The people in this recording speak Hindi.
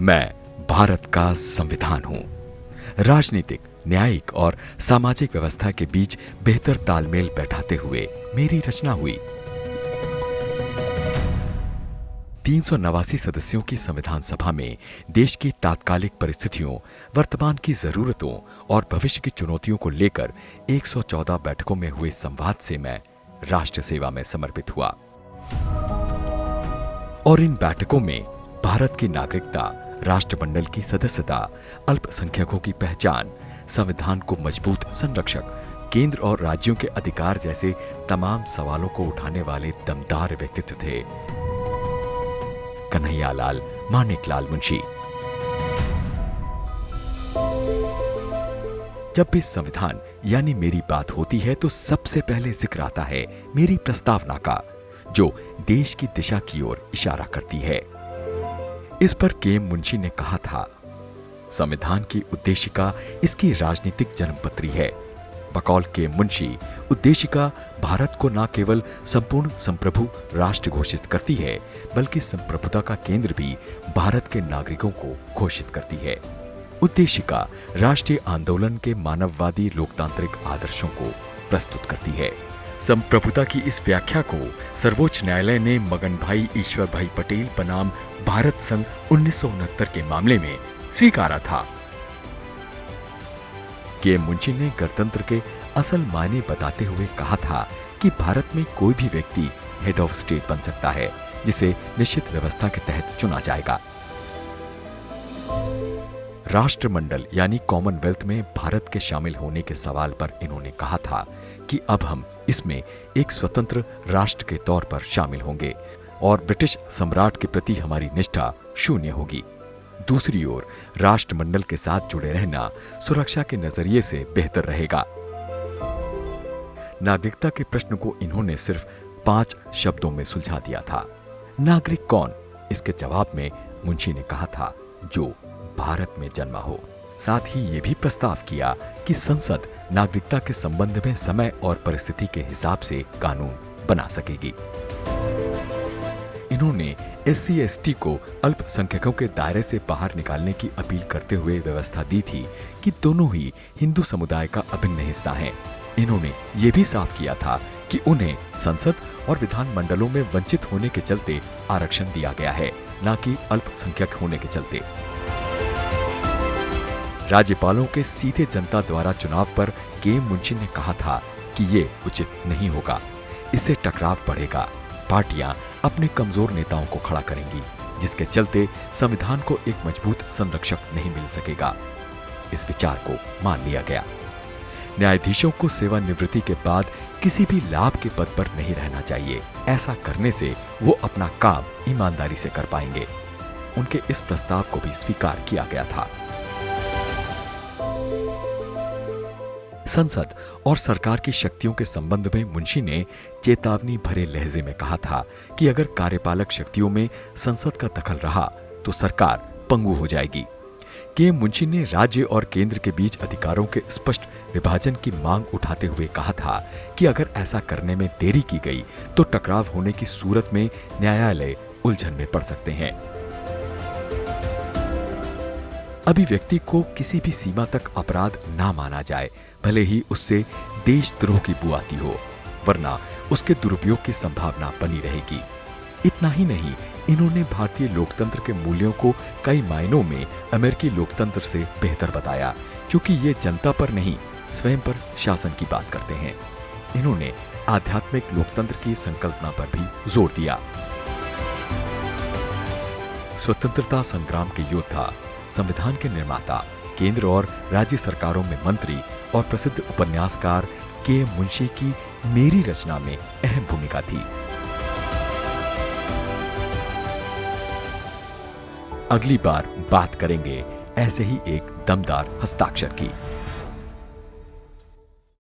मैं भारत का संविधान हूं। राजनीतिक, न्यायिक और सामाजिक व्यवस्था के बीच बेहतर तालमेल बैठाते हुए मेरी रचना हुई। 389 सदस्यों की संविधान सभा में देश की तात्कालिक परिस्थितियों, वर्तमान की जरूरतों और भविष्य की चुनौतियों को लेकर 114 बैठकों में हुए संवाद से मैं राष्ट्र सेवा में समर्पित हुआ। और इन बैठकों में भारत की नागरिकता, राष्ट्रमंडल की सदस्यता, अल्पसंख्यकों की पहचान, संविधान को मजबूत संरक्षक, केंद्र और राज्यों के अधिकार जैसे तमाम सवालों को उठाने वाले दमदार व्यक्तित्व थे। कन्हैयालाल माणिकलाल मुंशी। जब भी संविधान यानी मेरी बात होती है तो सबसे पहले जिक्र आता है मेरी प्रस्तावना का, जो देश की दिशा की ओर इशारा करती है। इस पर के.एम. मुंशी ने कहा था, संविधान की उद्देशिका इसकी राजनीतिक जन्मपत्री है। बकौल के मुंशी, उद्देशिका भारत को न केवल संपूर्ण संप्रभु राष्ट्र घोषित करती है, बल्कि संप्रभुता का केंद्र भी भारत के नागरिकों को घोषित करती है। उद्देशिका राष्ट्रीय आंदोलन के मानववादी लोकतांत्रिक आदर्शों को प्रस्तुत करती है। संप्रभुता की इस व्याख्या को सर्वोच्च न्यायालय ने मगन भाई ईश्वर भाई पटेल बनाम भारत संघ 1969 के मामले में स्वीकारा था। के मुंशी ने गणतंत्र के असल मायने बताते हुए कहा था कि भारत में कोई भी व्यक्ति हेड ऑफ स्टेट बन सकता है, जिसे निश्चित व्यवस्था के तहत चुना जाएगा। राष्ट्रमंडल यानी कॉमनवेल्थ में भारत के शामिल होने के सवाल पर इन्होंने कहा था कि अब हम इसमें एक स्वतंत्र राष्ट्र के तौर पर शामिल होंगे और ब्रिटिश सम्राट के प्रति हमारी निष्ठा शून्य होगी। दूसरी ओर राष्ट्रमंडल के साथ जुड़े रहना सुरक्षा के नजरिए से बेहतर रहेगा। नागरिकता के प्रश्न को इन्होंने सिर्फ 5 शब्दों में सुलझा दिया था। नागरिक कौन? इसके जवाब में मुंशी ने कहा था, जो भारत में जन्मा हो। साथ ही ये भी प्रस्ताव किया कि संसद नागरिकता के संबंध में समय और परिस्थिति के हिसाब से कानून बना सकेगी। इन्होंने SC/ST को अल्पसंख्यकों के दायरे से बाहर निकालने की अपील करते हुए व्यवस्था दी थी कि दोनों ही हिंदू समुदाय का अभिन्न हिस्सा हैं। इन्होंने ये भी साफ किया था कि उन्हें संसद और विधान मंडलों में वंचित होने के चलते आरक्षण दिया गया है, न कि अल्पसंख्यक होने के चलते। राज्यपालों के सीधे जनता द्वारा चुनाव पर के.एम. मुंशी ने कहा था कि ये उचित नहीं होगा, इससे टकराव बढ़ेगा, पार्टियां अपने कमजोर नेताओं को खड़ा करेंगी, जिसके चलते संविधान को एक मजबूत संरक्षक नहीं मिल सकेगा। इस विचार को मान लिया गया। न्यायाधीशों को सेवानिवृत्ति के बाद किसी भी लाभ के पद पर नहीं रहना चाहिए। ऐसा करने से वो अपना काम ईमानदारी से कर पाएंगे। उनके इस प्रस्ताव को भी स्वीकार किया गया था। संसद और सरकार की शक्तियों के संबंध में मुंशी ने चेतावनी भरे लहजे में कहा था कि अगर कार्यपालक शक्तियों में संसद का दखल रहा तो सरकार पंगु हो जाएगी। के.एम. मुंशी ने राज्य और केंद्र के बीच अधिकारों के स्पष्ट विभाजन की मांग उठाते हुए कहा था कि अगर ऐसा करने में देरी की गई तो टकराव होने की सूरत में न्यायालय उलझन में पड़ सकते हैं। अभिव्यक्ति को किसी भी सीमा तक अपराध ना माना जाए, भले ही उससे देशद्रोह की बू आती हो, वरना उसके दुरुपयोग की संभावना बनी रहेगी। इतना ही नहीं, इन्होंने भारतीय लोकतंत्र के मूल्यों को कई मायनों में अमेरिकी लोकतंत्र से बेहतर बताया, क्योंकि ये जनता पर नहीं, स्वयं पर शासन की बात करते हैं। इन्होंने आध्यात्मिक लोकतंत्र की संकल्पना पर भी जोर दिया। स्वतंत्रता संग्राम के योद्धा, संविधान के निर्माता, केंद्र और राज्य सरकारों में मंत्री और प्रसिद्ध उपन्यासकार के.एम. मुंशी की मेरी रचना में अहम भूमिका थी। अगली बार बात करेंगे ऐसे ही एक दमदार हस्ताक्षर की।